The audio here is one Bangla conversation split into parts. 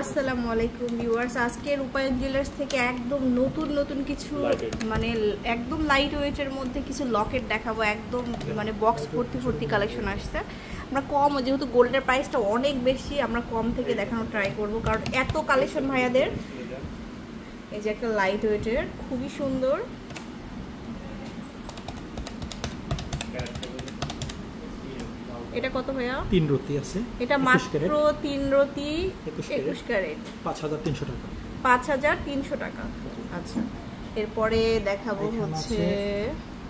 আসসালামু আলাইকুম ভিউয়ার্স, আজকে রূপায়ণ জুয়েলার্স থেকে একদম নতুন কিছু মানে একদম লাইট ওয়েটের মধ্যে কিছু লকেট দেখাবো। একদম মানে বক্স ভর্তি কালেকশন আসছে। আমরা কম, যেহেতু গোল্ডের প্রাইসটা অনেক বেশি, আমরা কম থেকে দেখানোর ট্রাই করব, কারণ এত কালেকশন ভাইয়াদের। এই যে একটা লাইট ওয়েটের খুবই সুন্দর, এটা কত ভাইয়া? 3 রতি আছে, এটা মাত্র 3 রতি 21 ক্যারেট, 5300 টাকা। 5300 টাকা। আচ্ছা, এরপরে দেখাবো হচ্ছে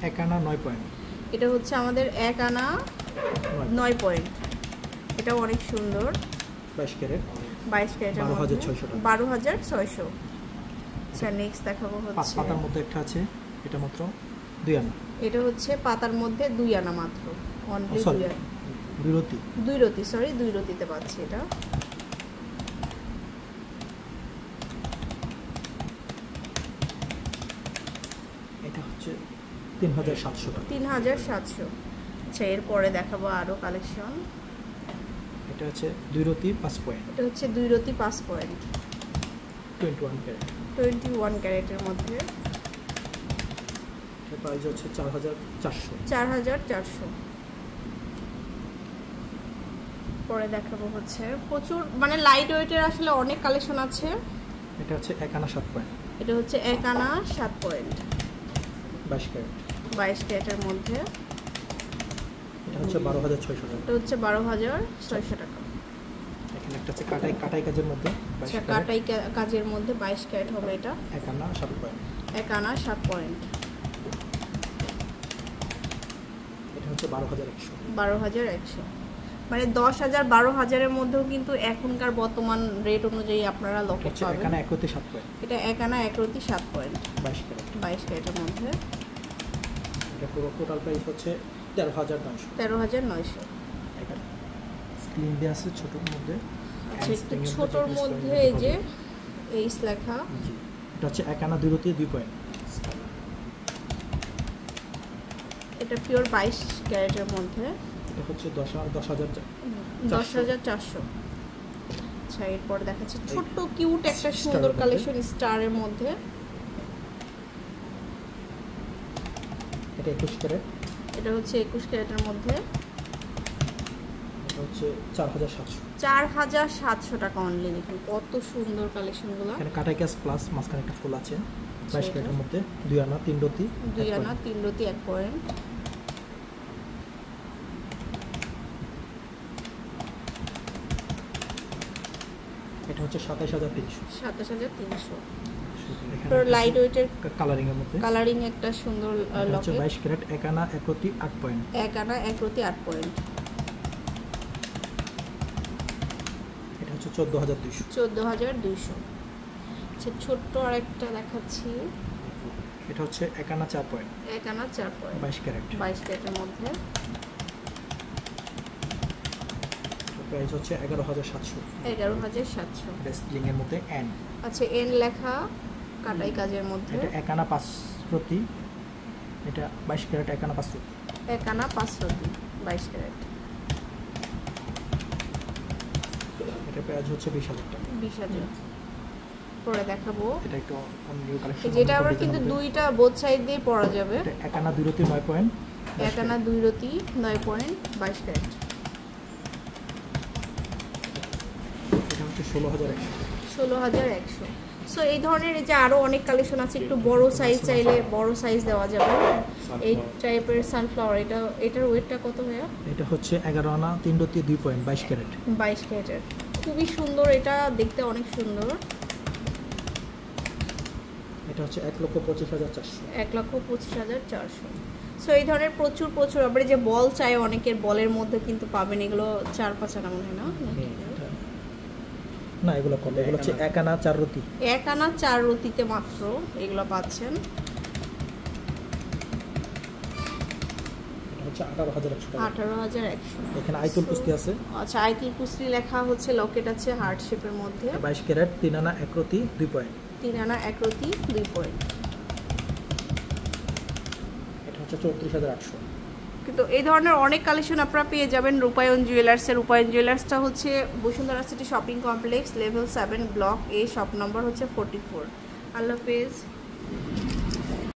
1 আনা 9 পয়েন্ট। এটা হচ্ছে আমাদের 1 আনা 9 পয়েন্ট। এটা অনেক সুন্দর, 22 ক্যারেট, 22 ক্যারেটের মধ্যে 12600 টাকা, 12600। আচ্ছা, নেক্সট দেখাবো হচ্ছে 5 পাতার মধ্যে একটা আছে, এটা মাত্র 2 আনা। এটা হচ্ছে পাতার মধ্যে 2 আনা মাত্র, অনলি 2 আনা, 2 রতি, সরি 2 রতিতে পাচ্ছি। এটা এটা হচ্ছে 3700 টাকা, 3700। আচ্ছা, এরপরে দেখাবো আরো কালেকশন। এটা হচ্ছে 2 রতি 5 পয়েন্ট, এটা হচ্ছে 2 রতি 5 পয়েন্ট, 21 ক্যারেট, 21 ক্যারেটের মধ্যে। এটা প্রাইস হচ্ছে 4400। 4400। পরে দেখাবো হচ্ছে প্রচুর মানে লাইট ওয়েটের আসলে অনেক কালেকশন আছে। এটা হচ্ছে 1 আনা 7 পয়েন্ট, এটা হচ্ছে 1 আনা 7 পয়েন্ট, 22 ক্যারেট, 22 ক্যারেটের মধ্যে। এটা হচ্ছে 12600 টাকা। এটা হচ্ছে 12600 টাকা। এখানে একটা আছে কাটাই কাজের মধ্যে, আচ্ছা, কাটাই কাজের মধ্যে 22 ক্যারেট হবে। এটা 1 আনা 7 পয়েন্ট, 1 আনা 7 পয়েন্ট। এটা হচ্ছে 12100। 12100 মানে 10000 12000-এর মধ্যেও কিন্তু এখনকার বর্তমান রেট অনুযায়ী আপনারা লকেট পাবেন। 1 আনা 1 রতি 7 পয়েন্ট, এটা 1 আনা 1 রতি 7 পয়েন্ট, 22 ক্যারেট, 22 ক্যারেটের মধ্যে। এটা পুরো টোটাল প্রাইস হচ্ছে 13900। 13900। এটা স্ক্রিন দিয়ে আছে ছোটর মধ্যে। আচ্ছা, একটু ছোটর মধ্যে এই যে এইস লেখা। এটা হচ্ছে 1 আনা 2 রতি 2 পয়েন্ট। এটা পিওর 22 ক্যারেটের মধ্যে। এটা হচ্ছে 10400। আচ্ছা, এরপর দেখাচ্ছি ছোট্ট কিউট একটা সুন্দর কালেকশন স্টারের মধ্যে। এটা 21 ক্যারেট, এটা হচ্ছে 21 ক্যারেটের মধ্যে। এটা হচ্ছে 4700। 4700 টাকা অনলি। দেখুন কত সুন্দর কালেকশনগুলো। এখানে কাটাই কাজ প্লাস মাঝখানে একটা ফুল আছে, 22 ক্যারেটের মধ্যে 2 আনা 3 রতি 2 আনা 3 রতি 1 পয়েন্ট। এটা হচ্ছে 27300। 27300। এখানে তো লাইট ওয়েটের কালারিং এর মধ্যে কালারিং একটা সুন্দর হচ্ছে লকেট। 22 ক্যারেট, 1 আনা 1 রতি 8 পয়েন্ট। 1 আনা 1 রতি 8 পয়েন্ট। এটা হচ্ছে 14200। 14200। আচ্ছা, ছোট্ট আরেকটা দেখাচ্ছি। এটা হচ্ছে 1 আনা 4 পয়েন্ট, 1 আনা 4 পয়েন্ট, 22 ক্যারেট, 22 ক্যারেটের মধ্যে। প্রাইস হচ্ছে 11700। 11700। এটা স্প্রিং এর মধ্যে এন। আচ্ছা, এন লেখা কাটাই কাজের মধ্যে। এটা 1 আনা 5 রতি, এটা 22 ক্যারেট, 1 আনা 5 রতি। 1 আনা 5 রতি, 22 ক্যারেট। এটা প্রাইস হচ্ছে 20000 টাকা। 20000। পরে দেখাবো এটা একটু নিউ কালেকশন, যেটা আমরা কিন্তু দুইটা বোথ সাইড দিয়ে পরা যাবে। এটা 1 আনা 2 রতি 9 পয়েন্ট, 1 আনা 2 রতি 9 পয়েন্ট, 22 ক্যারেট। এটা হচ্ছে 16100। 16100। সো এই ধরনের এই যে আরো অনেক কালেকশন আছে। একটু বড় সাইজ চাইলে বড় সাইজ দেওয়া যাবে। এই টাইপের সানফ্লাওয়ার, এটার ওয়েটটা কত ভাইয়া? এটা হচ্ছে 11 আনা 3 রতি 2 পয়েন্ট, 22 ক্যারেট, 22 ক্যারেটের। খুবই সুন্দর, এটা দেখতে অনেক সুন্দর। এটা হচ্ছে 1,25,400। 1,25,400। সো এই ধরনের প্রচুর আবার যে বল চাই অনেকের, বলের মধ্যে কিন্তু পাবেন এগুলো 4-5 আনা মনে হয় না? না, এগুলো কত? এগুলো হচ্ছে 1 আনা 4 রতি। 1 আনা 4 রতিতে মাত্র এগুলো পাচ্ছেন। এটা হচ্ছে 18100 টাকা। 18100। এখানে আইতুল কুস্তি আছে। আচ্ছা, আইতুল কুস্তি লেখা হচ্ছে, লকেট আছে হার্ট শেপের মধ্যে। 22 ক্যারেট, 3 আনা 1 রতি 2 পয়েন্ট। 3 আনা 1 রতি 2 পয়েন্ট। এটা হচ্ছে 34800। কিন্তু এই ধরনের অনেক কালেকশন আপনারা পেয়ে যাবেন রূপায়ণ জুয়েলার্সের। রূপায়ণ জুয়েলার্সটা হচ্ছে Bashundhara city shopping complex, level 7, block A, shop number হচ্ছে 44। আল্লাহ হাফেজ।